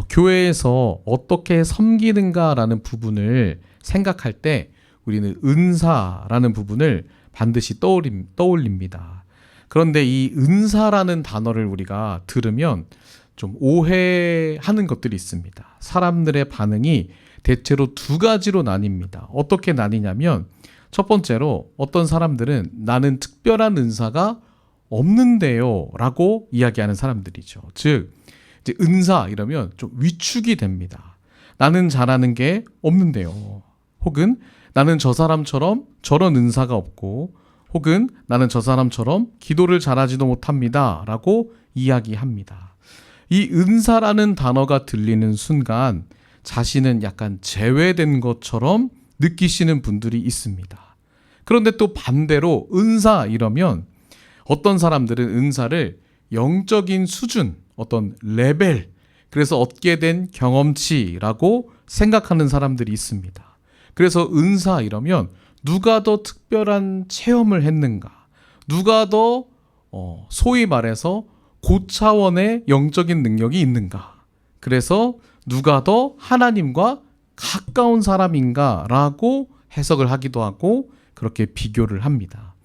교회에서 어떻게 섬기는가라는 부분을 생각할 때 우리는 은사라는 부분을 반드시 떠올립니다. 그런데 이 은사라는 단어를 우리가 들으면 좀 오해하는 것들이 있습니다. 사람들의 반응이 대체로 두 가지로 나뉩니다. 어떻게 나뉘냐면 첫 번째로 어떤 사람들은 나는 특별한 은사가 없는데요 라고 이야기하는 사람들이죠. 즉 이제 은사 이러면 좀 위축이 됩니다. 나는 잘하는 게 없는데요. 혹은 나는 저 사람처럼 저런 은사가 없고 혹은 나는 저 사람처럼 기도를 잘하지도 못합니다 라고 이야기합니다. 이 은사라는 단어가 들리는 순간 자신은 약간 제외된 것처럼 느끼시는 분들이 있습니다. 그런데 또 반대로 은사 이러면 어떤 사람들은 은사를 영적인 수준, 어떤 레벨, 그래서 얻게 된 경험치라고 생각하는 사람들이 있습니다. 그래서 은사 이러면 누가 더 특별한 체험을 했는가, 누가 더 소위 말해서 고차원의 영적인 능력이 있는가, 그래서 누가 더 하나님과 가까운 사람인가라고 해석을 하기도 하고 그렇게 비교를 합니다.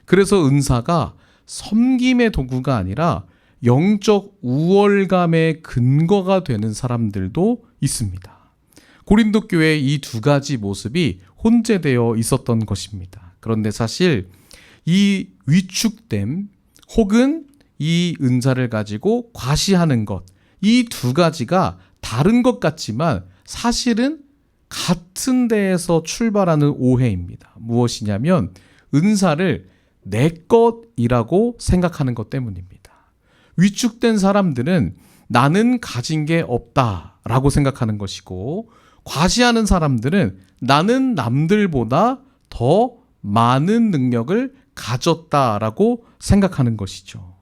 그래서 은사가 섬김의 도구가 아니라 영적 우월감의 근거가 되는 사람들도 있습니다. 고린도 교회의 이 두 가지 모습이 혼재되어 있었던 것입니다. 그런데 사실 이 위축됨 혹은 이 은사를 가지고 과시하는 것, 이 두 가지가 다른 것 같지만 사실은 같은 데에서 출발하는 오해입니다. 무엇이냐면 은사를 내 것이라고 생각하는 것 때문입니다. 위축된 사람들은 나는 가진 게 없다라고 생각하는 것이고, 과시하는 사람들은 나는 남들보다 더 많은 능력을 가졌다라고 생각하는 것이죠.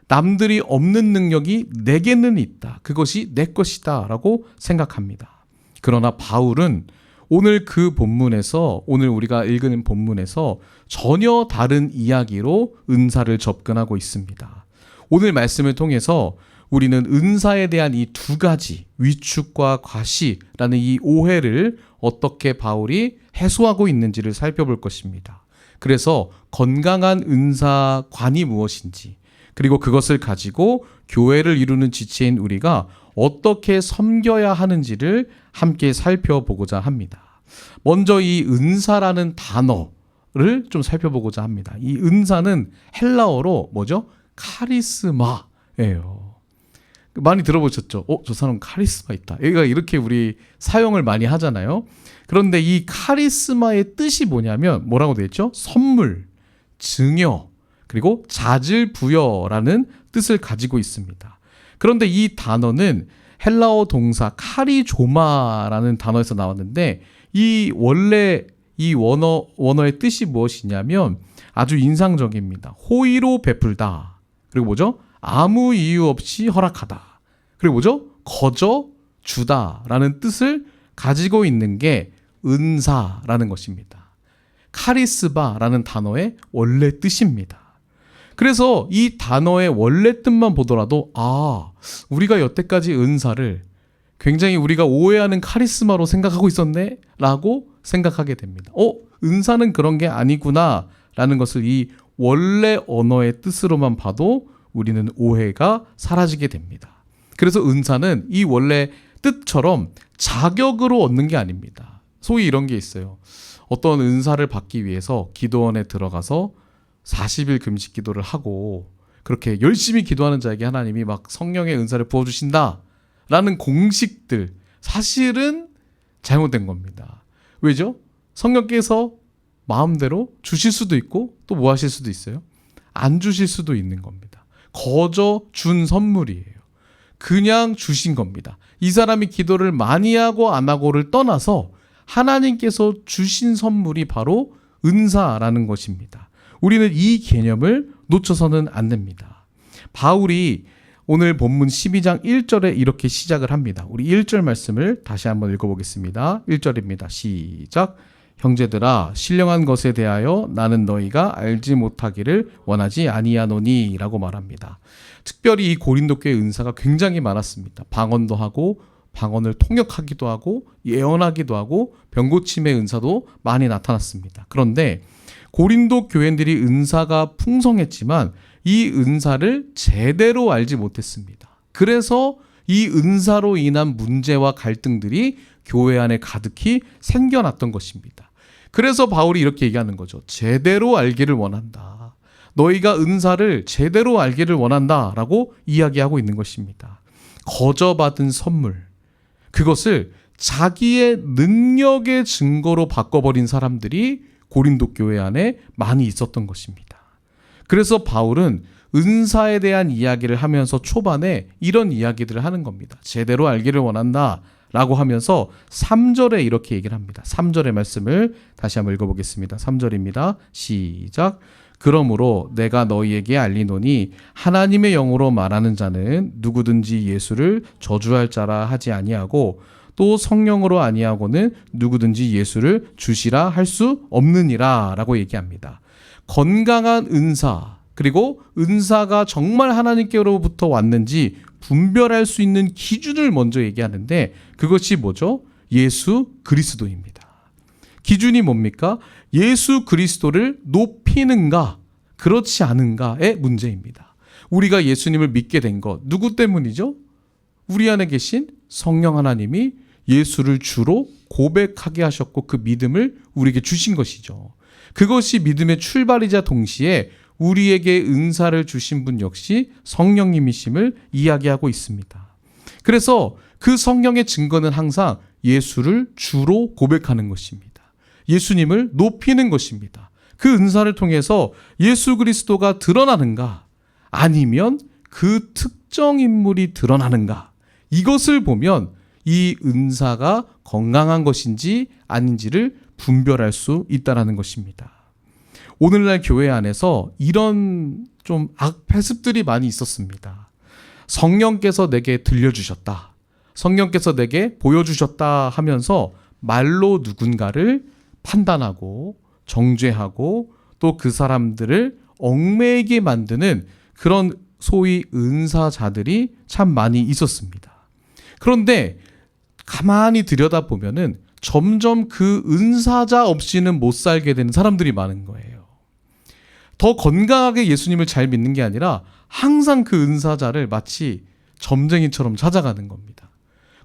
남들이 없는 능력이 내게는 있다. 그것이 내 것이다 라고 생각합니다. 그러나 바울은 오늘 그 본문에서, 오늘 우리가 읽은 본문에서 전혀 다른 이야기로 은사를 접근하고 있습니다. 오늘 말씀을 통해서 우리는 은사에 대한 이 두 가지, 위축과 과시라는 이 오해를 어떻게 바울이 해소하고 있는지를 살펴볼 것입니다. 그래서 건강한 은사관이 무엇인지, 그리고 그것을 가지고 교회를 이루는 지체인 우리가 어떻게 섬겨야 하는지를 함께 살펴보고자 합니다. 먼저 이 은사라는 단어를 좀 살펴보고자 합니다. 이 은사는 헬라어로 뭐죠? 카리스마예요. 많이 들어보셨죠? 저 사람 카리스마 있다. 얘가 이렇게 우리 사용을 많이 하잖아요. 그런데 이 카리스마의 뜻이 뭐냐면 뭐라고 되어 있죠? 선물, 증여, 그리고 자질 부여라는 뜻을 가지고 있습니다. 그런데 이 단어는 헬라어 동사 카리조마라는 단어에서 나왔는데 원래 이 원어의 뜻이 무엇이냐면 아주 인상적입니다. 호의로 베풀다. 그리고 뭐죠? 아무 이유 없이 허락하다. 그리고 뭐죠? 거저 주다라는 뜻을 가지고 있는 게 은사라는 것입니다. 카리스마라는 단어의 원래 뜻입니다. 그래서 이 단어의 원래 뜻만 보더라도 우리가 여태까지 은사를 굉장히 우리가 오해하는 카리스마로 생각하고 있었네 라고 생각하게 됩니다. 은사는 그런 게 아니구나 라는 것을 이 원래 언어의 뜻으로만 봐도 우리는 오해가 사라지게 됩니다. 그래서 은사는 이 원래 뜻처럼 자격으로 얻는 게 아닙니다. 소위 이런 게 있어요. 어떤 은사를 받기 위해서 기도원에 들어가서 40일 금식 기도를 하고 그렇게 열심히 기도하는 자에게 하나님이 막 성령의 은사를 부어주신다 라는 공식들, 사실은 잘못된 겁니다. 왜죠? 성령께서 마음대로 주실 수도 있고 또 뭐 하실 수도 있어요? 안 주실 수도 있는 겁니다. 거저 준 선물이에요. 그냥 주신 겁니다. 이 사람이 기도를 많이 하고 안 하고를 떠나서 하나님께서 주신 선물이 바로 은사라는 것입니다. 우리는 이 개념을 놓쳐서는 안 됩니다. 바울이 오늘 본문 12장 1절에 이렇게 시작을 합니다. 우리 1절 말씀을 다시 한번 읽어보겠습니다. 1절입니다. 시작. 형제들아, 신령한 것에 대하여 나는 너희가 알지 못하기를 원하지 아니하노니 라고 말합니다. 특별히 이 고린도 교회 은사가 굉장히 많았습니다. 방언도 하고 방언을 통역하기도 하고 예언하기도 하고 병고침의 은사도 많이 나타났습니다. 그런데 고린도 교인들이 은사가 풍성했지만 이 은사를 제대로 알지 못했습니다. 그래서 이 은사로 인한 문제와 갈등들이 교회 안에 가득히 생겨났던 것입니다. 그래서 바울이 이렇게 얘기하는 거죠. 제대로 알기를 원한다. 너희가 은사를 제대로 알기를 원한다 라고 이야기하고 있는 것입니다. 거저 받은 선물, 그것을 자기의 능력의 증거로 바꿔버린 사람들이 고린도 교회 안에 많이 있었던 것입니다. 그래서 바울은 은사에 대한 이야기를 하면서 초반에 이런 이야기들을 하는 겁니다. 제대로 알기를 원한다 라고 하면서 3절에 이렇게 얘기를 합니다. 3절의 말씀을 다시 한번 읽어보겠습니다. 3절입니다. 시작. 그러므로 내가 너희에게 알리노니 하나님의 영으로 말하는 자는 누구든지 예수를 저주할 자라 하지 아니하고 또 성령으로 아니하고는 누구든지 예수를 주시라 할 수 없느니라 라고 얘기합니다. 건강한 은사, 그리고 은사가 정말 하나님께로부터 왔는지 분별할 수 있는 기준을 먼저 얘기하는데 그것이 뭐죠? 예수 그리스도입니다. 기준이 뭡니까? 예수 그리스도를 높이는가, 그렇지 않은가의 문제입니다. 우리가 예수님을 믿게 된 것, 누구 때문이죠? 우리 안에 계신 성령 하나님이 예수를 주로 고백하게 하셨고 그 믿음을 우리에게 주신 것이죠. 그것이 믿음의 출발이자 동시에 우리에게 은사를 주신 분 역시 성령님이심을 이야기하고 있습니다. 그래서 그 성령의 증거는 항상 예수를 주로 고백하는 것입니다. 예수님을 높이는 것입니다. 그 은사를 통해서 예수 그리스도가 드러나는가, 아니면 그 특정 인물이 드러나는가, 이것을 보면 이 은사가 건강한 것인지 아닌지를 분별할 수 있다는 것입니다. 오늘날 교회 안에서 이런 좀 악패습들이 많이 있었습니다. 성령께서 내게 들려주셨다, 성령께서 내게 보여주셨다 하면서 말로 누군가를 판단하고 정죄하고 또 그 사람들을 얽매이게 만드는 그런 소위 은사자들이 참 많이 있었습니다. 그런데 가만히 들여다보면은 점점 그 은사자 없이는 못 살게 되는 사람들이 많은 거예요. 더 건강하게 예수님을 잘 믿는 게 아니라 항상 그 은사자를 마치 점쟁이처럼 찾아가는 겁니다.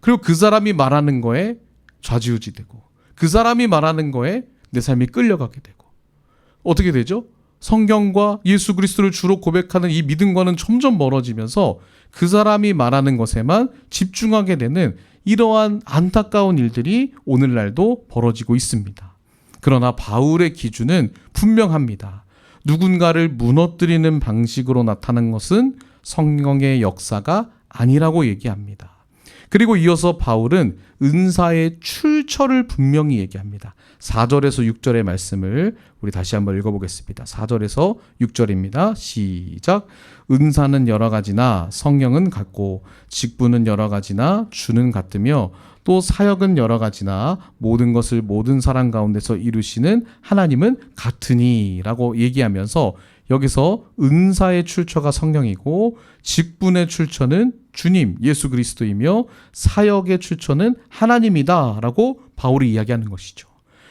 그리고 그 사람이 말하는 거에 좌지우지되고 그 사람이 말하는 거에 내 삶이 끌려가게 되고, 어떻게 되죠? 성경과 예수 그리스도를 주로 고백하는 이 믿음과는 점점 멀어지면서 그 사람이 말하는 것에만 집중하게 되는 이러한 안타까운 일들이 오늘날도 벌어지고 있습니다. 그러나 바울의 기준은 분명합니다. 누군가를 무너뜨리는 방식으로 나타난 것은 성령의 역사가 아니라고 얘기합니다. 그리고 이어서 바울은 은사의 출처를 분명히 얘기합니다. 4절에서 6절의 말씀을 우리 다시 한번 읽어보겠습니다. 4절에서 6절입니다. 시작. 은사는 여러 가지나 성령은 같고 직분은 여러 가지나 주는 같으며 또 사역은 여러 가지나 모든 것을 모든 사람 가운데서 이루시는 하나님은 같으니 라고 얘기하면서 여기서 은사의 출처가 성령이고 직분의 출처는 주님 예수 그리스도이며 사역의 출처는 하나님이다 라고 바울이 이야기하는 것이죠.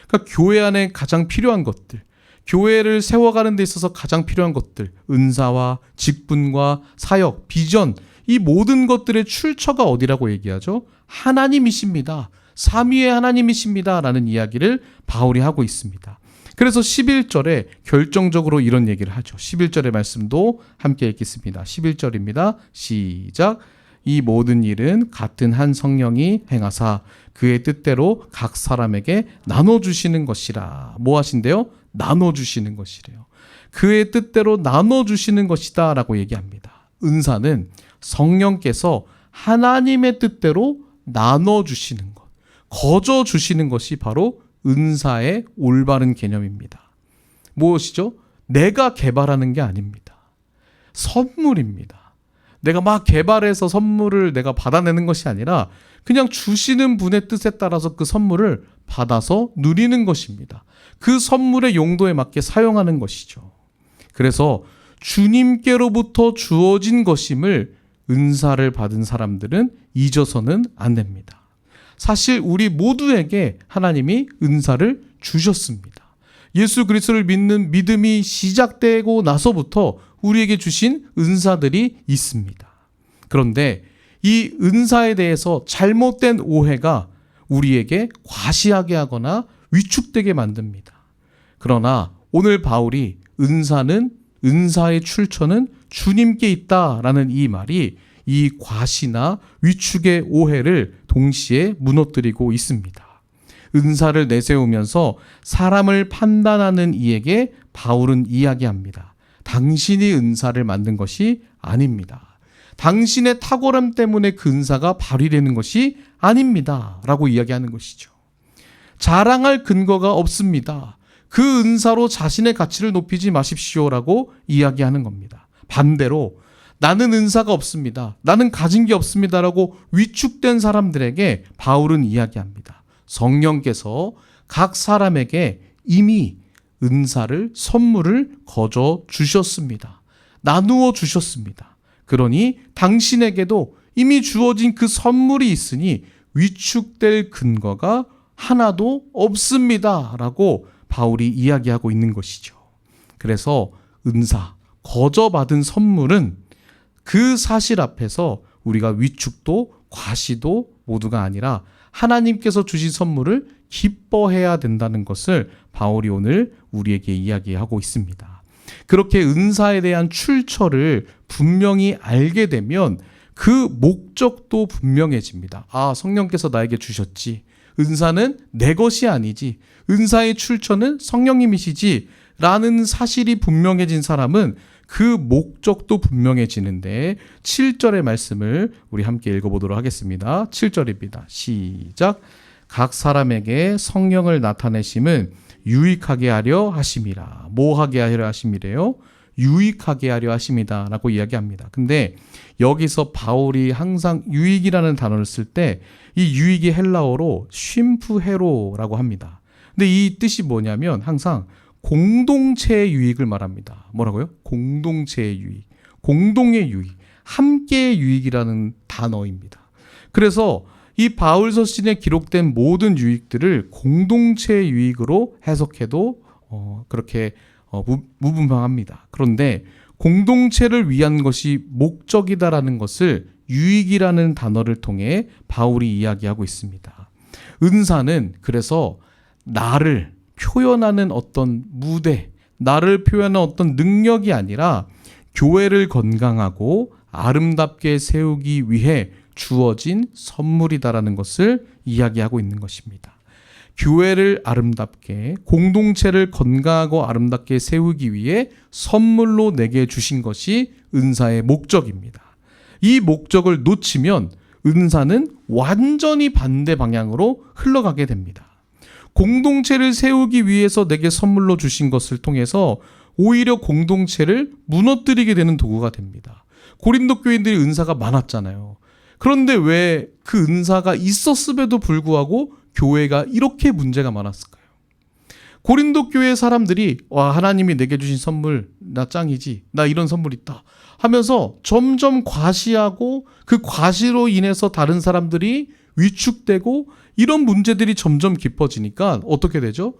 그러니까 교회 안에 가장 필요한 것들, 교회를 세워가는 데 있어서 가장 필요한 것들, 은사와 직분과 사역, 비전, 이 모든 것들의 출처가 어디라고 얘기하죠? 하나님이십니다. 삼위의 하나님이십니다 라는 이야기를 바울이 하고 있습니다. 그래서 11절에 결정적으로 이런 얘기를 하죠. 11절의 말씀도 함께 읽겠습니다. 11절입니다. 시작. 이 모든 일은 같은 한 성령이 행하사 그의 뜻대로 각 사람에게 나눠주시는 것이라. 뭐 하신대요? 나눠주시는 것이래요. 그의 뜻대로 나눠주시는 것이다 라고 얘기합니다. 은사는 성령께서 하나님의 뜻대로 나눠주시는 것, 거저주시는 것이 바로 은사의 올바른 개념입니다. 무엇이죠? 내가 개발하는 게 아닙니다. 선물입니다. 내가 막 개발해서 선물을 내가 받아내는 것이 아니라 그냥 주시는 분의 뜻에 따라서 그 선물을 받아서 누리는 것입니다. 그 선물의 용도에 맞게 사용하는 것이죠. 그래서 주님께로부터 주어진 것임을 은사를 받은 사람들은 잊어서는 안 됩니다. 사실 우리 모두에게 하나님이 은사를 주셨습니다. 예수 그리스도를 믿는 믿음이 시작되고 나서부터 우리에게 주신 은사들이 있습니다. 그런데 이 은사에 대해서 잘못된 오해가 우리에게 과시하게 하거나 위축되게 만듭니다. 그러나 오늘 바울이 은사의 출처는 주님께 있다라는 이 말이 이 과시나 위축의 오해를 동시에 무너뜨리고 있습니다. 은사를 내세우면서 사람을 판단하는 이에게 바울은 이야기합니다. 당신이 은사를 만든 것이 아닙니다. 당신의 탁월함 때문에 그 은사가 발휘되는 것이 아닙니다. 라고 이야기하는 것이죠. 자랑할 근거가 없습니다. 그 은사로 자신의 가치를 높이지 마십시오라고 이야기하는 겁니다. 반대로 나는 은사가 없습니다. 나는 가진 게 없습니다라고 위축된 사람들에게 바울은 이야기합니다. 성령께서 각 사람에게 이미 은사를, 선물을 거저 주셨습니다. 나누어 주셨습니다. 그러니 당신에게도 이미 주어진 그 선물이 있으니 위축될 근거가 하나도 없습니다. 라고 바울이 이야기하고 있는 것이죠. 그래서 은사, 거저 받은 선물은 그 사실 앞에서 우리가 위축도 과시도 모두가 아니라 하나님께서 주신 선물을 기뻐해야 된다는 것을 바울이 오늘 우리에게 이야기하고 있습니다. 그렇게 은사에 대한 출처를 분명히 알게 되면 그 목적도 분명해집니다. 아, 성령께서 나에게 주셨지. 은사는 내 것이 아니지. 은사의 출처는 성령님이시지. 라는 사실이 분명해진 사람은 그 목적도 분명해지는데 7절의 말씀을 우리 함께 읽어보도록 하겠습니다. 7절입니다. 시작. 각 사람에게 성령을 나타내심은 유익하게 하려 하심이라. 뭐 하게 하려 하심이래요? 유익하게 하려 하심이다 라고 이야기합니다. 근데 여기서 바울이 항상 유익이라는 단어를 쓸 때 이 유익이 헬라어로 쉼프헤로라고 합니다. 근데 이 뜻이 뭐냐면 항상 공동체의 유익을 말합니다. 뭐라고요? 공동체의 유익, 공동의 유익, 함께의 유익이라는 단어입니다. 그래서 이 바울 서신에 기록된 모든 유익들을 공동체의 유익으로 해석해도 그렇게 무분명합니다. 그런데 공동체를 위한 것이 목적이다라는 것을 유익이라는 단어를 통해 바울이 이야기하고 있습니다. 은사는 그래서 나를 표현하는 어떤 무대, 나를 표현하는 어떤 능력이 아니라 교회를 건강하고 아름답게 세우기 위해 주어진 선물이다라는 것을 이야기하고 있는 것입니다. 교회를 아름답게, 공동체를 건강하고 아름답게 세우기 위해 선물로 내게 주신 것이 은사의 목적입니다. 이 목적을 놓치면 은사는 완전히 반대 방향으로 흘러가게 됩니다. 공동체를 세우기 위해서 내게 선물로 주신 것을 통해서 오히려 공동체를 무너뜨리게 되는 도구가 됩니다. 고린도 교인들이 은사가 많았잖아요. 그런데 왜 그 은사가 있었음에도 불구하고 교회가 이렇게 문제가 많았을까요? 고린도 교회 사람들이 와, 하나님이 내게 주신 선물 나 짱이지, 나 이런 선물 있다 하면서 점점 과시하고 그 과시로 인해서 다른 사람들이 위축되고 이런 문제들이 점점 깊어지니까 어떻게 되죠?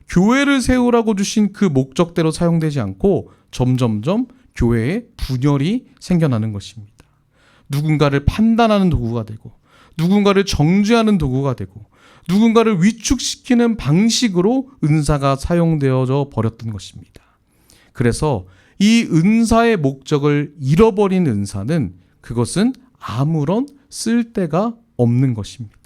교회를 세우라고 주신 그 목적대로 사용되지 않고 점점점 교회에 분열이 생겨나는 것입니다. 누군가를 판단하는 도구가 되고 누군가를 정죄하는 도구가 되고 누군가를 위축시키는 방식으로 은사가 사용되어져 버렸던 것입니다. 그래서 이 은사의 목적을 잃어버린 은사는 그것은 아무런 쓸데가 없는 것입니다.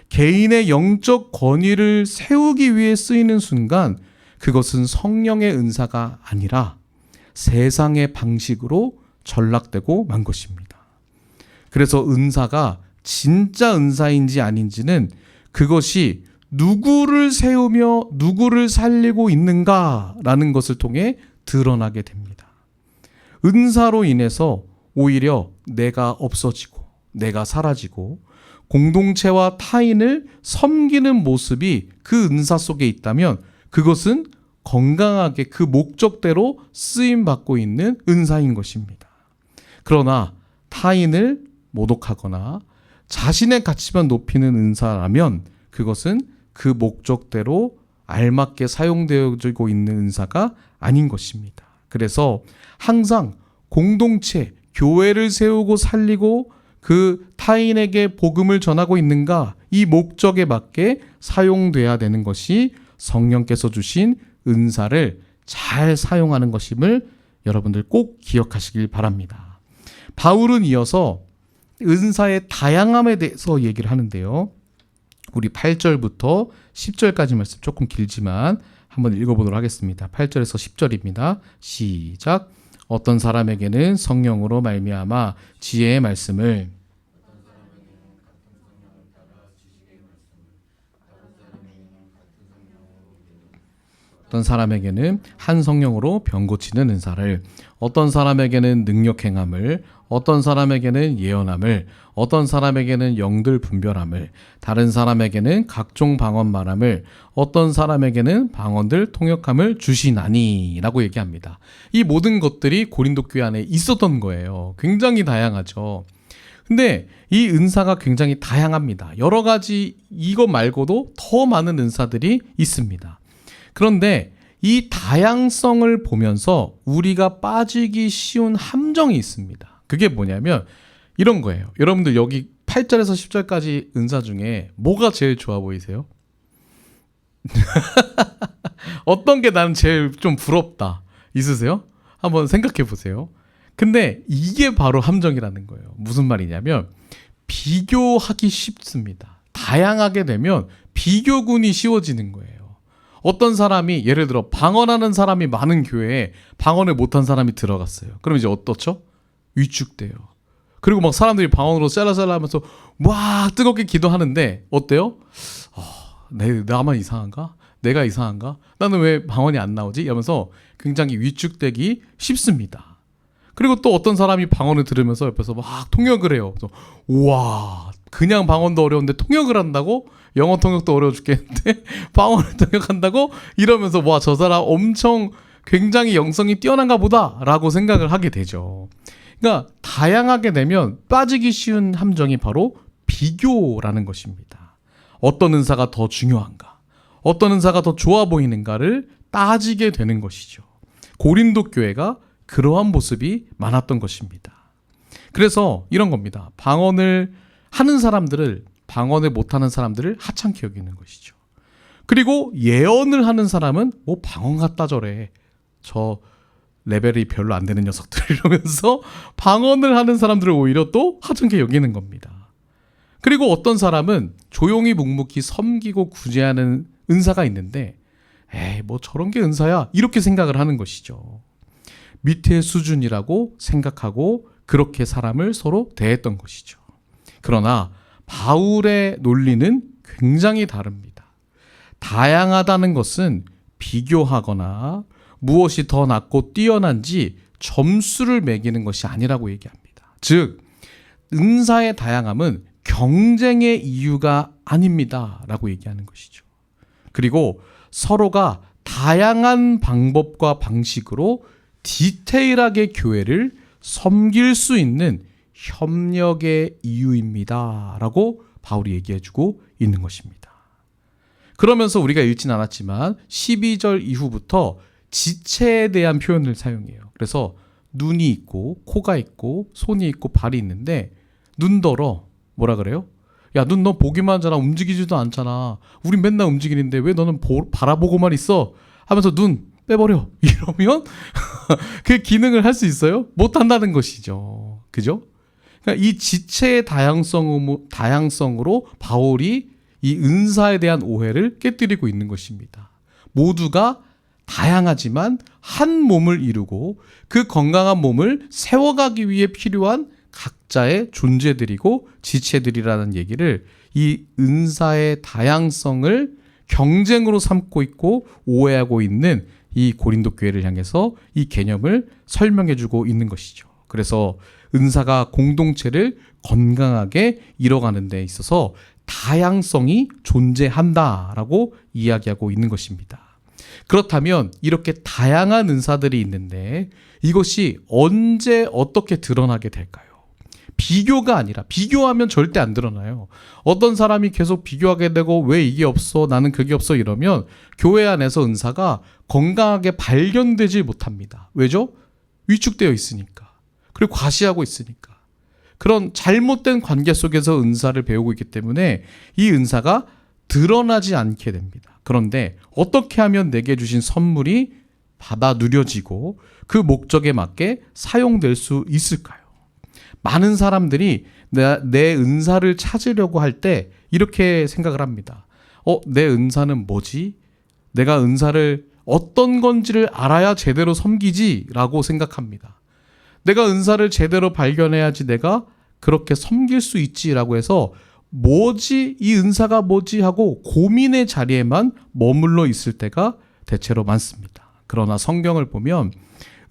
개인의 영적 권위를 세우기 위해 쓰이는 순간 그것은 성령의 은사가 아니라 세상의 방식으로 전락되고 만 것입니다. 그래서 은사가 진짜 은사인지 아닌지는 그것이 누구를 세우며 누구를 살리고 있는가라는 것을 통해 드러나게 됩니다. 은사로 인해서 오히려 내가 없어지고 내가 사라지고 공동체와 타인을 섬기는 모습이 그 은사 속에 있다면 그것은 건강하게 그 목적대로 쓰임받고 있는 은사인 것입니다. 그러나 타인을 모독하거나 자신의 가치만 높이는 은사라면 그것은 그 목적대로 알맞게 사용되어지고 있는 은사가 아닌 것입니다. 그래서 항상 공동체, 교회를 세우고 살리고 그 타인에게 복음을 전하고 있는가, 이 목적에 맞게 사용돼야 되는 것이 성령께서 주신 은사를 잘 사용하는 것임을 여러분들 꼭 기억하시길 바랍니다. 바울은 이어서 은사의 다양함에 대해서 얘기를 하는데요. 우리 8절부터 10절까지 말씀 조금 길지만 한번 읽어보도록 하겠습니다. 8절에서 10절입니다. 시작. 어떤 사람에게는 성령으로 말미암아 지혜의 말씀을, 어떤 사람에게는 한 성령으로 병 고치는 은사를, 어떤 사람에게는 능력 행함을, 어떤 사람에게는 예언함을, 어떤 사람에게는 영들 분별함을, 다른 사람에게는 각종 방언 말함을, 어떤 사람에게는 방언들 통역함을 주시나니 라고 얘기합니다. 이 모든 것들이 고린도 교회 안에 있었던 거예요. 굉장히 다양하죠. 근데 이 은사가 굉장히 다양합니다. 여러 가지 이것 말고도 더 많은 은사들이 있습니다. 그런데 이 다양성을 보면서 우리가 빠지기 쉬운 함정이 있습니다. 그게 뭐냐면 이런 거예요. 여러분들 여기 8절에서 10절까지 은사 중에 뭐가 제일 좋아 보이세요? 어떤 게 나는 제일 좀 부럽다 있으세요? 한번 생각해 보세요. 근데 이게 바로 함정이라는 거예요. 무슨 말이냐면 비교하기 쉽습니다. 다양하게 되면 비교군이 쉬워지는 거예요. 어떤 사람이 예를 들어 방언하는 사람이 많은 교회에 방언을 못한 사람이 들어갔어요. 그럼 이제 어떻죠? 위축돼요. 그리고 막 사람들이 방언으로 셀라셀라 하면서 와 뜨겁게 기도하는데 어때요? 나만 이상한가? 내가 이상한가? 나는 왜 방언이 안 나오지? 이러면서 굉장히 위축되기 쉽습니다. 그리고 또 어떤 사람이 방언을 들으면서 옆에서 막 통역을 해요. 그래서 우와, 그냥 방언도 어려운데 통역을 한다고? 영어 통역도 어려워 죽겠는데 방언을 통역한다고? 이러면서 와, 저 사람 엄청 굉장히 영성이 뛰어난가 보다 라고 생각을 하게 되죠. 그러니까 다양하게 되면 빠지기 쉬운 함정이 바로 비교라는 것입니다. 어떤 은사가 더 중요한가? 어떤 은사가 더 좋아 보이는가를 따지게 되는 것이죠. 고린도 교회가 그러한 모습이 많았던 것입니다. 그래서 이런 겁니다. 방언을 하는 사람들을, 방언을 못하는 사람들을 하찮게 여기는 것이죠. 그리고 예언을 하는 사람은 뭐 방언 같다 저래, 저 레벨이 별로 안 되는 녀석들 이러면서 방언을 하는 사람들을 오히려 또 하찮게 여기는 겁니다. 그리고 어떤 사람은 조용히 묵묵히 섬기고 구제하는 은사가 있는데 에이 뭐 저런 게 은사야 이렇게 생각을 하는 것이죠. 밑의 수준이라고 생각하고 그렇게 사람을 서로 대했던 것이죠. 그러나 바울의 논리는 굉장히 다릅니다. 다양하다는 것은 비교하거나 무엇이 더 낫고 뛰어난지 점수를 매기는 것이 아니라고 얘기합니다. 즉, 은사의 다양함은 경쟁의 이유가 아닙니다 라고 얘기하는 것이죠. 그리고 서로가 다양한 방법과 방식으로 디테일하게 교회를 섬길 수 있는 협력의 이유입니다 라고 바울이 얘기해주고 있는 것입니다. 그러면서 우리가 읽진 않았지만 12절 이후부터 지체에 대한 표현을 사용해요. 그래서 눈이 있고 코가 있고 손이 있고 발이 있는데 눈더러 뭐라 그래요? 야, 눈 너 보기만 하잖아. 움직이지도 않잖아. 우린 맨날 움직이는데 왜 너는 바라보고만 있어? 하면서 눈 빼버려. 이러면 그 기능을 할 수 있어요? 못한다는 것이죠. 그죠? 그러니까 이 지체의 다양성으로 바울이 이 은사에 대한 오해를 깨뜨리고 있는 것입니다. 모두가 다양하지만 한 몸을 이루고 그 건강한 몸을 세워가기 위해 필요한 각자의 존재들이고 지체들이라는 얘기를, 이 은사의 다양성을 경쟁으로 삼고 있고 오해하고 있는 이 고린도 교회를 향해서 이 개념을 설명해주고 있는 것이죠. 그래서 은사가 공동체를 건강하게 이뤄가는 데 있어서 다양성이 존재한다라고 이야기하고 있는 것입니다. 그렇다면 이렇게 다양한 은사들이 있는데 이것이 언제 어떻게 드러나게 될까요? 비교가 아니라, 비교하면 절대 안 드러나요. 어떤 사람이 계속 비교하게 되고 왜 이게 없어, 나는 그게 없어 이러면 교회 안에서 은사가 건강하게 발견되지 못합니다. 왜죠? 위축되어 있으니까. 그리고 과시하고 있으니까. 그런 잘못된 관계 속에서 은사를 배우고 있기 때문에 이 은사가 드러나지 않게 됩니다. 그런데 어떻게 하면 내게 주신 선물이 받아 누려지고 그 목적에 맞게 사용될 수 있을까요? 많은 사람들이 내 은사를 찾으려고 할 때 이렇게 생각을 합니다. 내 은사는 뭐지? 내가 은사를 어떤 건지를 알아야 제대로 섬기지 라고 생각합니다. 내가 은사를 제대로 발견해야지 내가 그렇게 섬길 수 있지 라고 해서 뭐지? 이 은사가 뭐지? 하고 고민의 자리에만 머물러 있을 때가 대체로 많습니다. 그러나 성경을 보면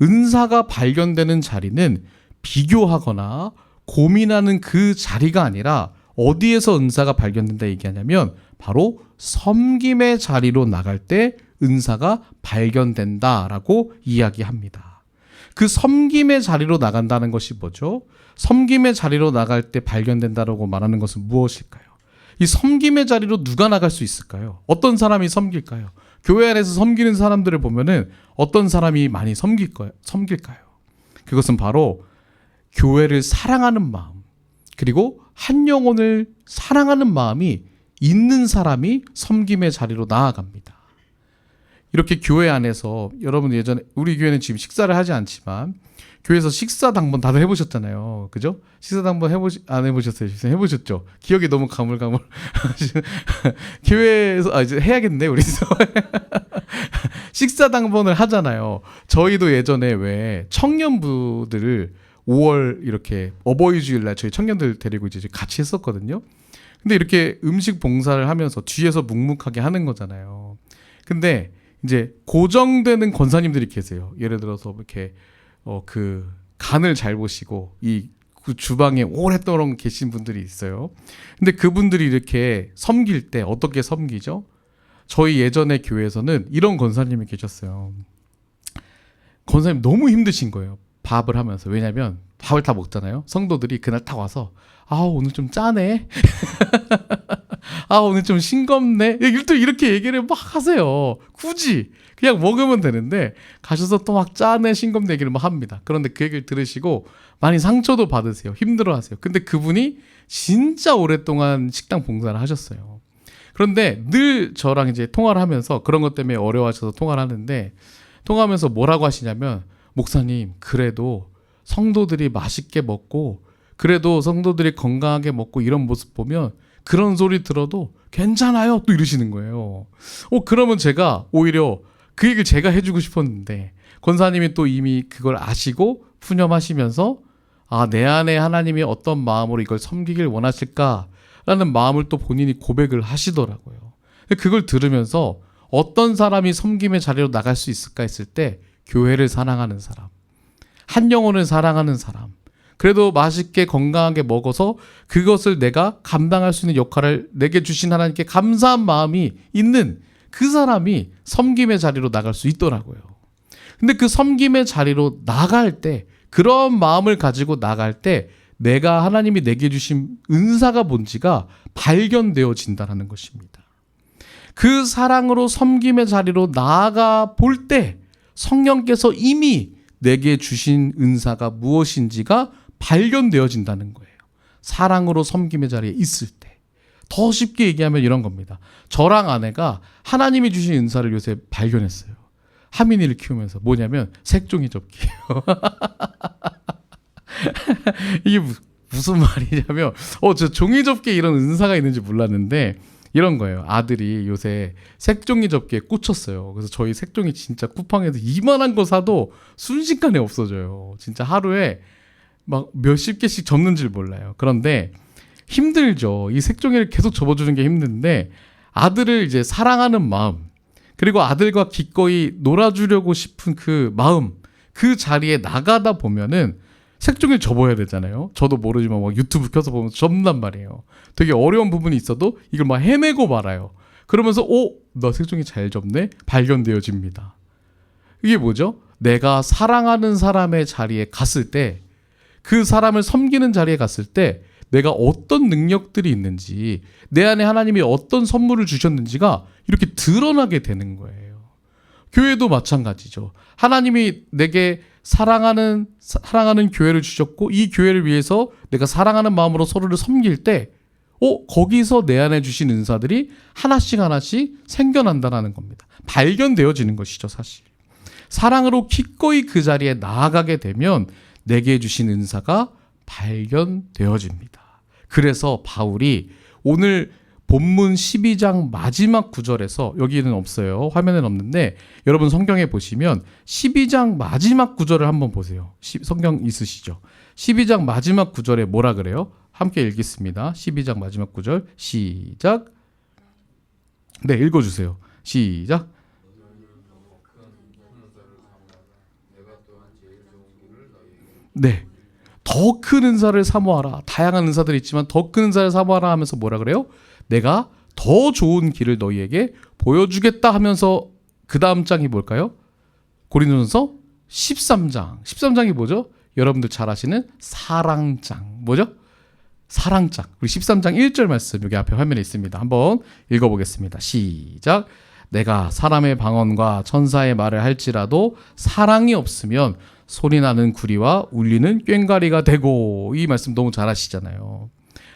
은사가 발견되는 자리는 비교하거나 고민하는 그 자리가 아니라 어디에서 은사가 발견된다 얘기하냐면 바로 섬김의 자리로 나갈 때 은사가 발견된다라고 이야기합니다. 그 섬김의 자리로 나간다는 것이 뭐죠? 섬김의 자리로 나갈 때 발견된다라고 말하는 것은 무엇일까요? 이 섬김의 자리로 누가 나갈 수 있을까요? 어떤 사람이 섬길까요? 교회 안에서 섬기는 사람들을 보면은 어떤 사람이 많이 섬길까요? 그것은 바로 교회를 사랑하는 마음, 그리고 한 영혼을 사랑하는 마음이 있는 사람이 섬김의 자리로 나아갑니다. 이렇게 교회 안에서 여러분 예전에 우리 교회는 지금 식사를 하지 않지만 교회에서 식사 당번 다들 해보셨잖아요. 그죠? 식사 당번 안 해보셨어요? 해보셨죠? 기억이 너무 가물가물. 교회에서, 이제 해야겠네, 우리도. 식사 당번을 하잖아요. 저희도 예전에 왜 청년부들을 5월 이렇게 어버이 주일날 저희 청년들 데리고 이제 같이 했었거든요. 근데 이렇게 음식 봉사를 하면서 뒤에서 묵묵하게 하는 거잖아요. 근데 이제 고정되는 권사님들이 계세요. 예를 들어서 이렇게 그 간을 잘 보시고 그 주방에 오랫동안 계신 분들이 있어요. 근데 그분들이 이렇게 섬길 때 어떻게 섬기죠? 저희 예전에 교회에서는 이런 권사님이 계셨어요. 권사님 너무 힘드신 거예요. 밥을 하면서. 왜냐면 밥을 다 먹잖아요. 성도들이 그날 딱 와서 오늘 좀 짜네. 오늘 좀 싱겁네. 또 이렇게 얘기를 막 하세요. 굳이 그냥 먹으면 되는데 가셔서 또 막 짜네 싱겁네 얘기를 막 합니다. 그런데 그 얘기를 들으시고 많이 상처도 받으세요. 힘들어하세요. 근데 그분이 진짜 오랫동안 식당 봉사를 하셨어요. 그런데 늘 저랑 이제 통화를 하면서 그런 것 때문에 어려워하셔서 통화를 하는데 통화하면서 뭐라고 하시냐면 목사님 그래도 성도들이 맛있게 먹고 그래도 성도들이 건강하게 먹고 이런 모습 보면 그런 소리 들어도 괜찮아요 또 이러시는 거예요. 그러면 제가 오히려 그 얘기를 제가 해주고 싶었는데 권사님이 또 이미 그걸 아시고 푸념하시면서 내 안에 하나님이 어떤 마음으로 이걸 섬기길 원하실까라는 마음을 또 본인이 고백을 하시더라고요. 그걸 들으면서 어떤 사람이 섬김의 자리로 나갈 수 있을까 했을 때 교회를 사랑하는 사람, 한 영혼을 사랑하는 사람, 그래도 맛있게 건강하게 먹어서 그것을 내가 감당할 수 있는 역할을 내게 주신 하나님께 감사한 마음이 있는 그 사람이 섬김의 자리로 나갈 수 있더라고요. 근데 그 섬김의 자리로 나갈 때, 그런 마음을 가지고 나갈 때 내가 하나님이 내게 주신 은사가 뭔지가 발견되어진다는 것입니다. 그 사랑으로 섬김의 자리로 나아가 볼 때 성령께서 이미 내게 주신 은사가 무엇인지가 발견되어진다는 거예요. 사랑으로 섬김의 자리에 있을 때. 더 쉽게 얘기하면 이런 겁니다. 저랑 아내가 하나님이 주신 은사를 요새 발견했어요. 하민이를 키우면서. 뭐냐면 색종이 접기예요. 이게 무슨 말이냐면 저 종이 접기에 이런 은사가 있는지 몰랐는데 이런 거예요. 아들이 요새 색종이 접기에 꽂혔어요. 그래서 저희 색종이 진짜 쿠팡에서 이만한 거 사도 순식간에 없어져요. 진짜 하루에 막 몇십 개씩 접는 줄 몰라요. 그런데 힘들죠. 이 색종이를 계속 접어주는 게 힘든데 아들을 이제 사랑하는 마음, 그리고 아들과 기꺼이 놀아주려고 싶은 그 마음, 그 자리에 나가다 보면은 색종이를 접어야 되잖아요. 저도 모르지만 막 유튜브 켜서 보면 접는단 말이에요. 되게 어려운 부분이 있어도 이걸 막 해내고 말아요. 그러면서 나 색종이 잘 접네? 발견되어집니다. 이게 뭐죠? 내가 사랑하는 사람의 자리에 갔을 때 그 사람을 섬기는 자리에 갔을 때 내가 어떤 능력들이 있는지, 내 안에 하나님이 어떤 선물을 주셨는지가 이렇게 드러나게 되는 거예요. 교회도 마찬가지죠. 하나님이 내게 사랑하는 교회를 주셨고, 이 교회를 위해서 내가 사랑하는 마음으로 서로를 섬길 때 거기서 내 안에 주신 은사들이 하나씩 생겨난다는 겁니다. 발견되어지는 것이죠, 사실. 사랑으로 기꺼이 그 자리에 나아가게 되면 내게 주신 은사가 발견되어집니다. 그래서 바울이 오늘 본문 12장 마지막 구절에서, 여기는 없어요. 화면에는 없는데 여러분 성경에 보시면 12장 마지막 구절을 한번 보세요. 성경 있으시죠? 12장 마지막 구절에 뭐라 그래요? 함께 읽겠습니다. 12장 마지막 구절 시작. 네, 읽어주세요. 시작. 네, 더 큰 은사를 사모하라. 다양한 은사들이 있지만 더 큰 은사를 사모하라 하면서 뭐라 그래요? 내가 더 좋은 길을 너희에게 보여주겠다 하면서 그 다음 장이 뭘까요? 고린도전서 13장. 13장이 뭐죠? 여러분들 잘 아시는 사랑장. 뭐죠? 사랑장. 우리 13장 1절 말씀 여기 앞에 화면에 있습니다. 한번 읽어보겠습니다. 시작. 내가 사람의 방언과 천사의 말을 할지라도 사랑이 없으면 소리나는 구리와 울리는 꽹과리가 되고, 이 말씀 너무 잘 아시잖아요.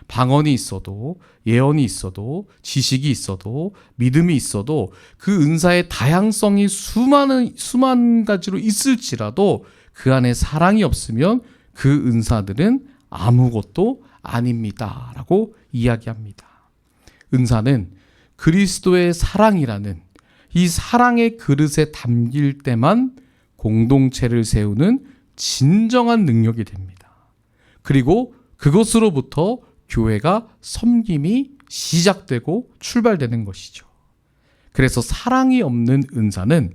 방언이 있어도, 예언이 있어도, 지식이 있어도, 믿음이 있어도, 그 은사의 다양성이 수만 가지로 있을지라도 그 안에 사랑이 없으면 그 은사들은 아무것도 아닙니다 라고 이야기합니다. 은사는 그리스도의 사랑이라는 이 사랑의 그릇에 담길 때만 공동체를 세우는 진정한 능력이 됩니다. 그리고 그것으로부터 교회가 섬김이 시작되고 출발되는 것이죠. 그래서 사랑이 없는 은사는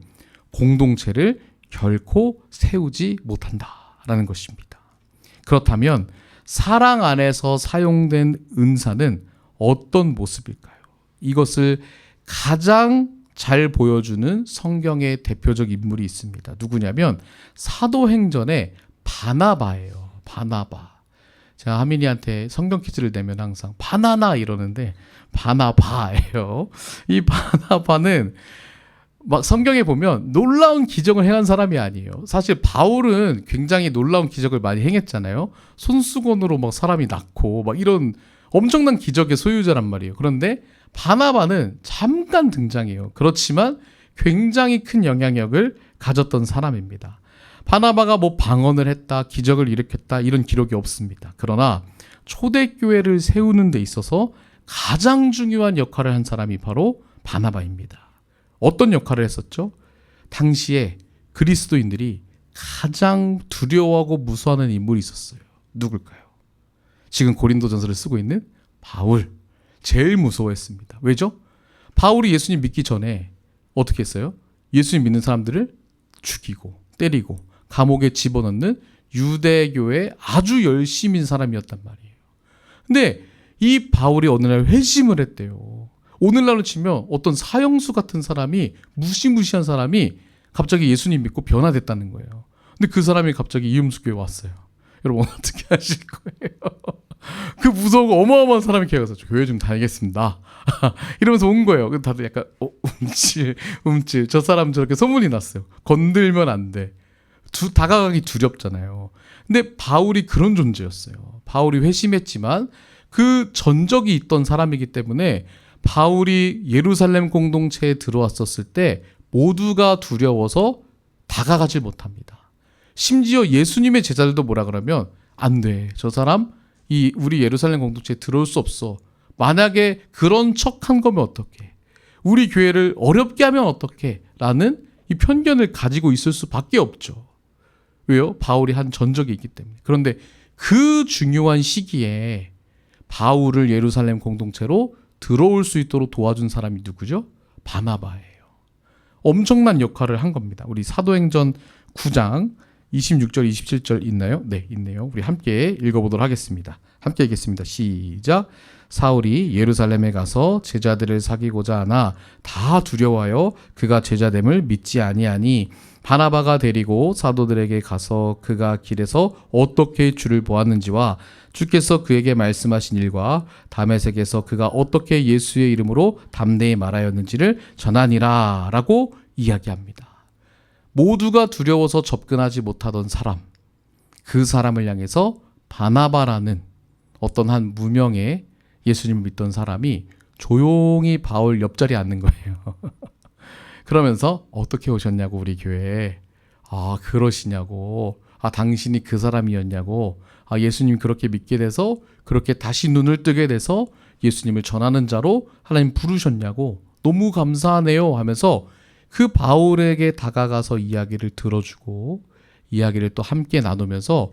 공동체를 결코 세우지 못한다라는 것입니다. 그렇다면 사랑 안에서 사용된 은사는 어떤 모습일까요? 이것을 가장 잘 보여주는 성경의 대표적 인물이 있습니다. 누구냐면 사도행전의 바나바예요. 바나바. 제가 하민이한테 성경 퀴즈를 내면 항상 바나나 이러는데 바나바예요. 이 바나바는 막 성경에 보면 놀라운 기적을 행한 사람이 아니에요. 사실 바울은 굉장히 놀라운 기적을 많이 행했잖아요. 손수건으로 막 사람이 낫고 막 이런 엄청난 기적의 소유자란 말이에요. 그런데 바나바는 잠깐 등장해요. 그렇지만 굉장히 큰 영향력을 가졌던 사람입니다. 바나바가 뭐 방언을 했다, 기적을 일으켰다 이런 기록이 없습니다. 그러나 초대교회를 세우는 데 있어서 가장 중요한 역할을 한 사람이 바로 바나바입니다. 어떤 역할을 했었죠? 당시에 그리스도인들이 가장 두려워하고 무서워하는 인물이 있었어요. 누굴까요? 지금 고린도전서를 쓰고 있는 바울. 제일 무서워했습니다. 왜죠? 바울이 예수님 믿기 전에 어떻게 했어요? 예수님 믿는 사람들을 죽이고 때리고 감옥에 집어넣는 유대교의 아주 열심인 사람이었단 말이에요. 근데 이 바울이 어느 날 회심을 했대요. 오늘날로 치면 어떤 사형수 같은 사람이, 무시무시한 사람이 갑자기 예수님 믿고 변화됐다는 거예요. 근데 그 사람이 갑자기 이음수교에 왔어요. 여러분 어떻게 하실 거예요? 그 무서우고 어마어마한 사람이 걔가 교회 좀 다니겠습니다 이러면서 온 거예요. 다들 약간 움찔 저 사람 저렇게 소문이 났어요. 건들면 안 돼. 다가가기 두렵잖아요. 근데 바울이 그런 존재였어요. 바울이 회심했지만 그 전적이 있던 사람이기 때문에 바울이 예루살렘 공동체에 들어왔었을 때 모두가 두려워서 다가가질 못합니다. 심지어 예수님의 제자들도 뭐라 그러면 안 돼. 저 사람 우리 예루살렘 공동체에 들어올 수 없어. 만약에 그런 척한 거면 어떡해? 우리 교회를 어렵게 하면 어떡해? 라는 이 편견을 가지고 있을 수밖에 없죠. 왜요? 바울이 한 전적이 있기 때문에. 그런데 그 중요한 시기에 바울을 예루살렘 공동체로 들어올 수 있도록 도와준 사람이 누구죠? 바나바예요. 엄청난 역할을 한 겁니다. 우리 사도행전 9장 26절, 27절 있나요? 네, 있네요. 우리 함께 읽어보도록 하겠습니다. 함께 읽겠습니다. 시작. 사울이 예루살렘에 가서 제자들을 사귀고자 하나 다 두려워하여 그가 제자됨을 믿지 아니하니 바나바가 데리고 사도들에게 가서 그가 길에서 어떻게 주를 보았는지와 주께서 그에게 말씀하신 일과 다메섹에서 그가 어떻게 예수의 이름으로 담대히 말하였는지를 전하니라 라고 이야기합니다. 모두가 두려워서 접근하지 못하던 사람, 그 사람을 향해서 바나바라는 어떤 한 무명의 예수님을 믿던 사람이 조용히 바울 옆자리에 앉는 거예요. 그러면서 어떻게 오셨냐고 우리 교회에. 아, 그러시냐고. 아, 당신이 그 사람이었냐고. 아, 예수님 그렇게 믿게 돼서 그렇게 다시 눈을 뜨게 돼서 예수님을 전하는 자로 하나님 부르셨냐고. 너무 감사하네요 하면서 그 바울에게 다가가서 이야기를 들어주고 이야기를 또 함께 나누면서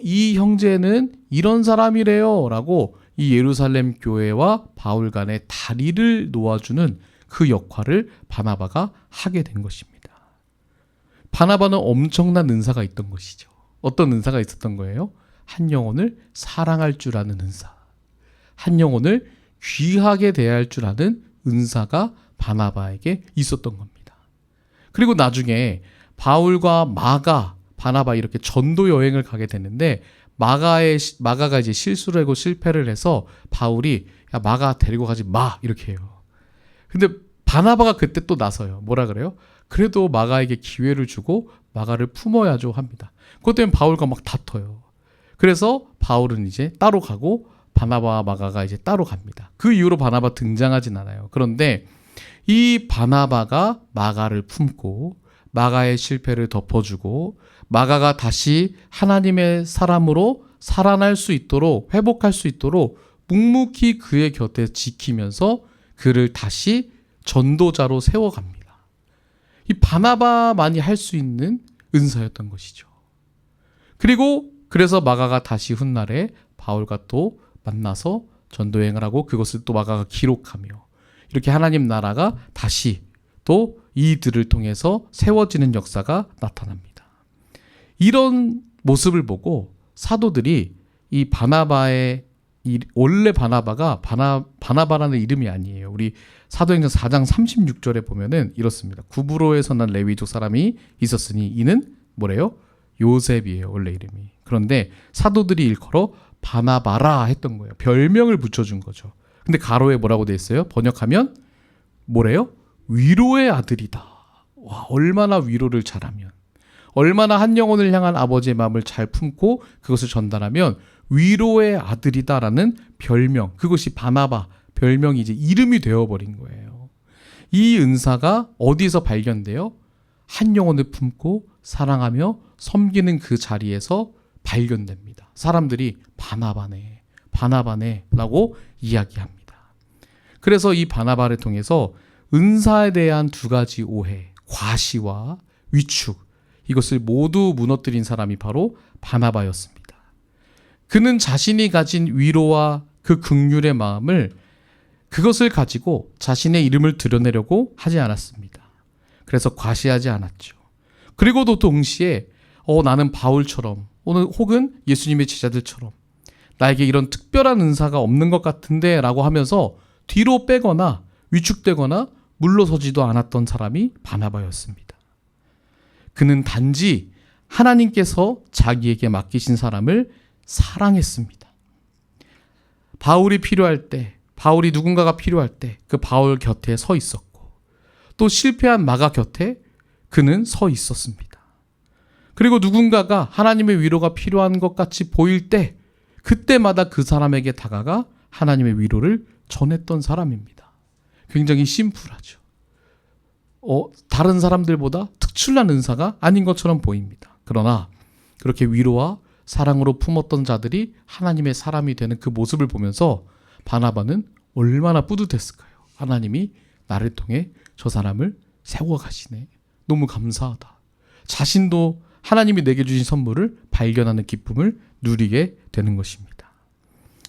이 형제는 이런 사람이래요 라고 이 예루살렘 교회와 바울 간의 다리를 놓아주는 그 역할을 바나바가 하게 된 것입니다. 바나바는 엄청난 은사가 있던 것이죠. 어떤 은사가 있었던 거예요? 한 영혼을 사랑할 줄 아는 은사, 한 영혼을 귀하게 대할 줄 아는 은사가 바나바에게 있었던 겁니다. 그리고 나중에 바울과 마가, 바나바 이렇게 전도 여행을 가게 되는데 마가가 이제 실수를 하고 실패를 해서 바울이 야 마가 데리고 가지 마 이렇게 해요. 근데 바나바가 그때 또 나서요. 뭐라 그래요? 그래도 마가에게 기회를 주고 마가를 품어야죠 합니다. 그것 때문에 바울과 막 다퉈요. 그래서 바울은 이제 따로 가고 바나바와 마가가 이제 따로 갑니다. 그 이후로 바나바 등장하진 않아요. 그런데 이 바나바가 마가를 품고 마가의 실패를 덮어주고 마가가 다시 하나님의 사람으로 살아날 수 있도록 회복할 수 있도록 묵묵히 그의 곁에 지키면서 그를 다시 전도자로 세워갑니다. 이 바나바만이 할 수 있는 은사였던 것이죠. 그리고 그래서 마가가 다시 훗날에 바울과 또 만나서 전도여행을 하고 그것을 또 마가가 기록하며 이렇게 하나님 나라가 다시 또 이들을 통해서 세워지는 역사가 나타납니다. 이런 모습을 보고 사도들이 이 바나바의 원래 바나바가 바나바라는 이름이 아니에요. 우리 사도행전 4장 36절에 보면은 이렇습니다. 구브로에서 난 레위족 사람이 있었으니 이는 뭐래요? 요셉이에요. 원래 이름이. 그런데 사도들이 일컬어 바나바라 했던 거예요. 별명을 붙여준 거죠. 근데 가로에 뭐라고 돼 있어요? 번역하면 뭐래요? 위로의 아들이다. 와, 얼마나 위로를 잘하면, 얼마나 한 영혼을 향한 아버지의 마음을 잘 품고 그것을 전달하면 위로의 아들이다라는 별명, 그것이 바나바 별명이 이제 이름이 되어버린 거예요. 이 은사가 어디서 발견돼요? 한 영혼을 품고 사랑하며 섬기는 그 자리에서 발견됩니다. 사람들이 바나바네, 바나바네 라고 이야기합니다. 그래서 이 바나바를 통해서 은사에 대한 두 가지 오해, 과시와 위축, 이것을 모두 무너뜨린 사람이 바로 바나바였습니다. 그는 자신이 가진 위로와 그 긍휼의 마음을, 그것을 가지고 자신의 이름을 드러내려고 하지 않았습니다. 그래서 과시하지 않았죠. 그리고도 동시에 나는 바울처럼 혹은 예수님의 제자들처럼 나에게 이런 특별한 은사가 없는 것 같은데 라고 하면서 뒤로 빼거나 위축되거나 물러서지도 않았던 사람이 바나바였습니다. 그는 단지 하나님께서 자기에게 맡기신 사람을 사랑했습니다. 바울이 필요할 때, 바울이 누군가가 필요할 때 그 바울 곁에 서 있었고, 또 실패한 마가 곁에 그는 서 있었습니다. 그리고 누군가가 하나님의 위로가 필요한 것 같이 보일 때 그때마다 그 사람에게 다가가 하나님의 위로를 전했던 사람입니다. 굉장히 심플하죠. 다른 사람들보다 특출난 은사가 아닌 것처럼 보입니다. 그러나 그렇게 위로와 사랑으로 품었던 자들이 하나님의 사람이 되는 그 모습을 보면서 바나바는 얼마나 뿌듯했을까요? 하나님이 나를 통해 저 사람을 세워가시네. 너무 감사하다. 자신도 하나님이 내게 주신 선물을 발견하는 기쁨을 누리게 되는 것입니다.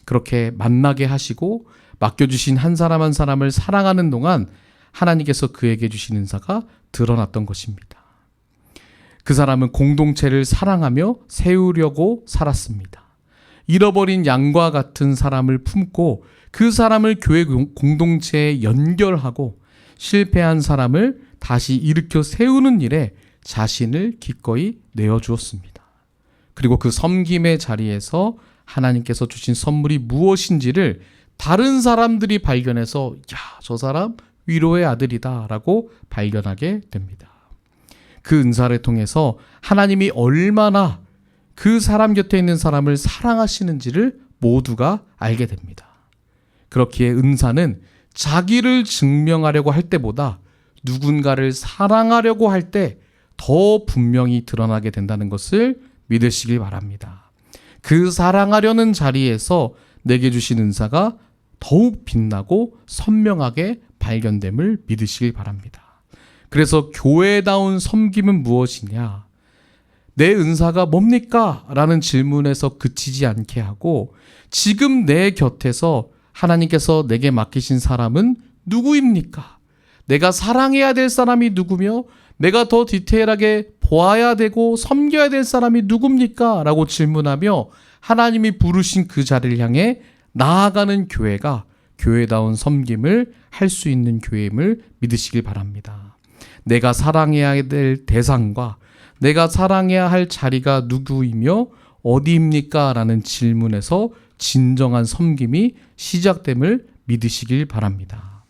그렇게 만나게 하시고 맡겨주신 한 사람 한 사람을 사랑하는 동안 하나님께서 그에게 주신 은사가 드러났던 것입니다. 그 사람은 공동체를 사랑하며 세우려고 살았습니다. 잃어버린 양과 같은 사람을 품고 그 사람을 교회 공동체에 연결하고 실패한 사람을 다시 일으켜 세우는 일에 자신을 기꺼이 내어주었습니다. 그리고 그 섬김의 자리에서 하나님께서 주신 선물이 무엇인지를 다른 사람들이 발견해서 야, 저 사람 위로의 아들이다 라고 발견하게 됩니다. 그 은사를 통해서 하나님이 얼마나 그 사람 곁에 있는 사람을 사랑하시는지를 모두가 알게 됩니다. 그렇기에 은사는 자기를 증명하려고 할 때보다 누군가를 사랑하려고 할 때 더 분명히 드러나게 된다는 것을 믿으시길 바랍니다. 그 사랑하려는 자리에서 내게 주신 은사가 더욱 빛나고 선명하게 발견됨을 믿으시길 바랍니다. 그래서 교회다운 섬김은 무엇이냐? 내 은사가 뭡니까? 라는 질문에서 그치지 않게 하고 지금 내 곁에서 하나님께서 내게 맡기신 사람은 누구입니까? 내가 사랑해야 될 사람이 누구며 내가 더 디테일하게 보아야 되고 섬겨야 될 사람이 누굽니까? 라고 질문하며 하나님이 부르신 그 자리를 향해 나아가는 교회가 교회다운 섬김을 할 수 있는 교회임을 믿으시길 바랍니다. 내가 사랑해야 될 대상과 내가 사랑해야 할 자리가 누구이며 어디입니까? 라는 질문에서 진정한 섬김이 시작됨을 믿으시길 바랍니다.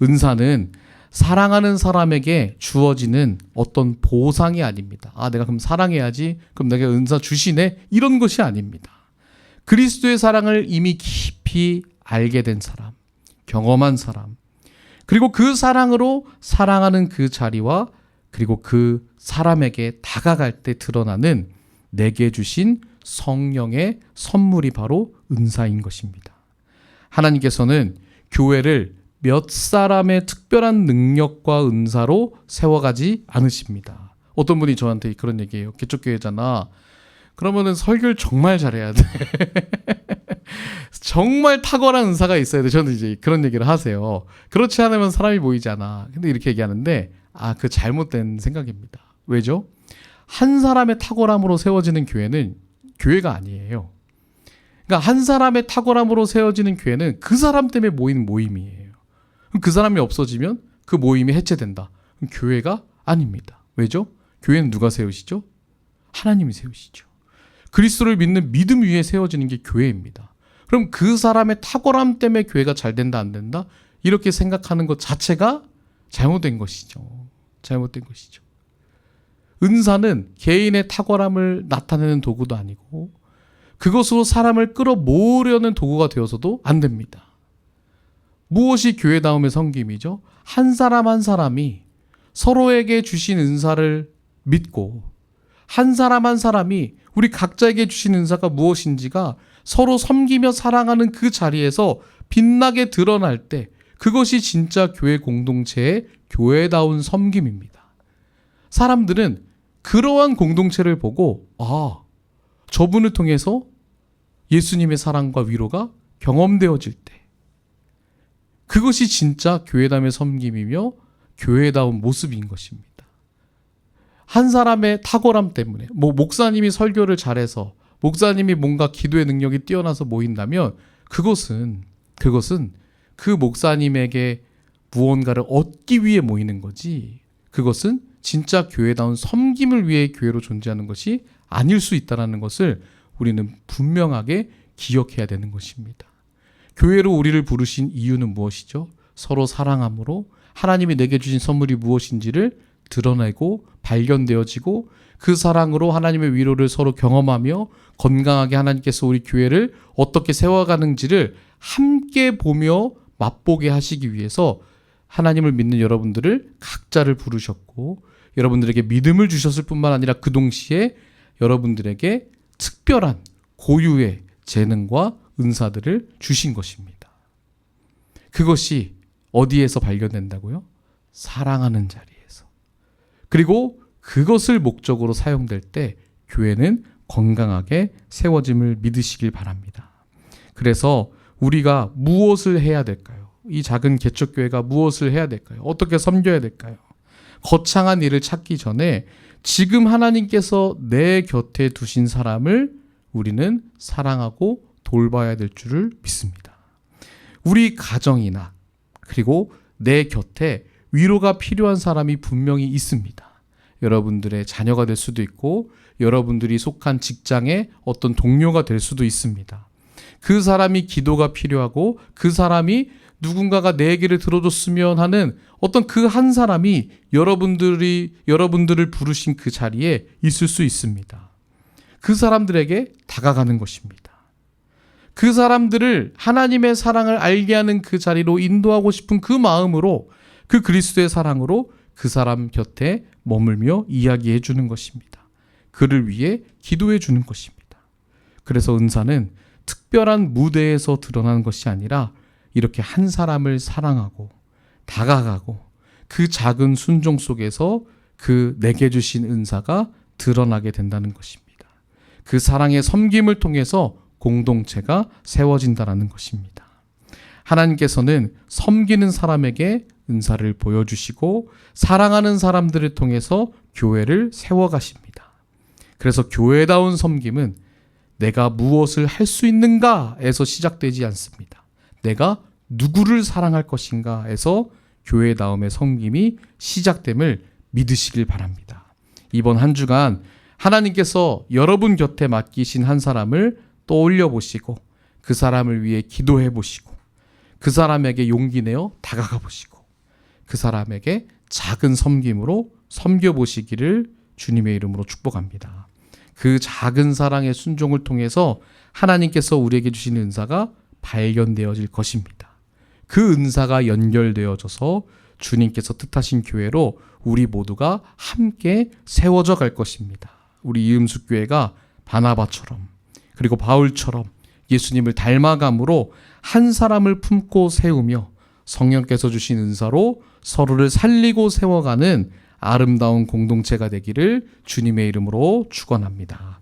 은사는 사랑하는 사람에게 주어지는 어떤 보상이 아닙니다. 아, 내가 그럼 사랑해야지. 그럼 내가 은사 주시네. 이런 것이 아닙니다. 그리스도의 사랑을 이미 깊이 알게 된 사람, 경험한 사람, 그리고 그 사랑으로 사랑하는 그 자리와 그리고 그 사람에게 다가갈 때 드러나는 내게 주신 성령의 선물이 바로 은사인 것입니다. 하나님께서는 교회를 몇 사람의 특별한 능력과 은사로 세워가지 않으십니다. 어떤 분이 저한테 그런 얘기해요. 개척교회잖아. 그러면은 설교를 정말 잘해야 돼. 정말 탁월한 은사가 있어야 돼. 저는 이제 그런 얘기를 하세요. 그렇지 않으면 사람이 보이지 않아. 근데 이렇게 얘기하는데 그 잘못된 생각입니다. 왜죠? 한 사람의 탁월함으로 세워지는 교회는 교회가 아니에요. 그러니까 한 사람의 탁월함으로 세워지는 교회는 그 사람 때문에 모인 모임이에요. 그 사람이 없어지면 그 모임이 해체된다. 교회가 아닙니다. 왜죠? 교회는 누가 세우시죠? 하나님이 세우시죠. 그리스도를 믿는 믿음 위에 세워지는 게 교회입니다. 그럼 그 사람의 탁월함 때문에 교회가 잘 된다 안 된다? 이렇게 생각하는 것 자체가 잘못된 것이죠. 잘못된 것이죠. 은사는 개인의 탁월함을 나타내는 도구도 아니고 그것으로 사람을 끌어모으려는 도구가 되어서도 안 됩니다. 무엇이 교회다움의 섬김이죠? 한 사람 한 사람이 서로에게 주신 은사를 믿고 한 사람 한 사람이 우리 각자에게 주신 은사가 무엇인지가 서로 섬기며 사랑하는 그 자리에서 빛나게 드러날 때 그것이 진짜 교회 공동체의 교회다운 섬김입니다. 사람들은 그러한 공동체를 보고 저분을 통해서 예수님의 사랑과 위로가 경험되어질 때 그것이 진짜 교회다움의 섬김이며 교회다운 모습인 것입니다. 한 사람의 탁월함 때문에 목사님이 설교를 잘해서 목사님이 뭔가 기도의 능력이 뛰어나서 모인다면 그것은 그 목사님에게 무언가를 얻기 위해 모이는 거지 그것은 진짜 교회다운 섬김을 위해 교회로 존재하는 것이 아닐 수 있다는 것을 우리는 분명하게 기억해야 되는 것입니다. 교회로 우리를 부르신 이유는 무엇이죠? 서로 사랑함으로 하나님이 내게 주신 선물이 무엇인지를 드러내고 발견되어지고 그 사랑으로 하나님의 위로를 서로 경험하며 건강하게 하나님께서 우리 교회를 어떻게 세워가는지를 함께 보며 맛보게 하시기 위해서 하나님을 믿는 여러분들을 각자를 부르셨고 여러분들에게 믿음을 주셨을 뿐만 아니라 그 동시에 여러분들에게 특별한 고유의 재능과 은사들을 주신 것입니다. 그것이 어디에서 발견된다고요? 사랑하는 자리에서. 그리고 그것을 목적으로 사용될 때 교회는 건강하게 세워짐을 믿으시길 바랍니다. 그래서 우리가 무엇을 해야 될까요? 이 작은 개척교회가 무엇을 해야 될까요? 어떻게 섬겨야 될까요? 거창한 일을 찾기 전에 지금 하나님께서 내 곁에 두신 사람을 우리는 사랑하고 돌봐야 될 줄을 믿습니다. 우리 가정이나 그리고 내 곁에 위로가 필요한 사람이 분명히 있습니다. 여러분들의 자녀가 될 수도 있고 여러분들이 속한 직장의 어떤 동료가 될 수도 있습니다. 그 사람이 기도가 필요하고 그 사람이 누군가가 내 얘기를 들어줬으면 하는 어떤 그 한 사람이 여러분들을 부르신 그 자리에 있을 수 있습니다. 그 사람들에게 다가가는 것입니다. 그 사람들을 하나님의 사랑을 알게 하는 그 자리로 인도하고 싶은 그 마음으로 그 그리스도의 사랑으로 그 사람 곁에 머물며 이야기해 주는 것입니다. 그를 위해 기도해 주는 것입니다. 그래서 은사는 특별한 무대에서 드러나는 것이 아니라 이렇게 한 사람을 사랑하고 다가가고 그 작은 순종 속에서 그 내게 주신 은사가 드러나게 된다는 것입니다. 그 사랑의 섬김을 통해서 공동체가 세워진다는 것입니다. 하나님께서는 섬기는 사람에게 은사를 보여주시고 사랑하는 사람들을 통해서 교회를 세워가십니다. 그래서 교회다운 섬김은 내가 무엇을 할 수 있는가에서 시작되지 않습니다. 내가 누구를 사랑할 것인가에서 교회다움의 섬김이 시작됨을 믿으시길 바랍니다. 이번 한 주간 하나님께서 여러분 곁에 맡기신 한 사람을 떠올려 보시고 그 사람을 위해 기도해 보시고 그 사람에게 용기 내어 다가가 보시고 그 사람에게 작은 섬김으로 섬겨 보시기를 주님의 이름으로 축복합니다. 그 작은 사랑의 순종을 통해서 하나님께서 우리에게 주신 은사가 발견되어질 것입니다. 그 은사가 연결되어져서 주님께서 뜻하신 교회로 우리 모두가 함께 세워져 갈 것입니다. 우리 이음숙 교회가 바나바처럼 그리고 바울처럼 예수님을 닮아감으로 한 사람을 품고 세우며 성령께서 주신 은사로 서로를 살리고 세워가는 아름다운 공동체가 되기를 주님의 이름으로 축원합니다.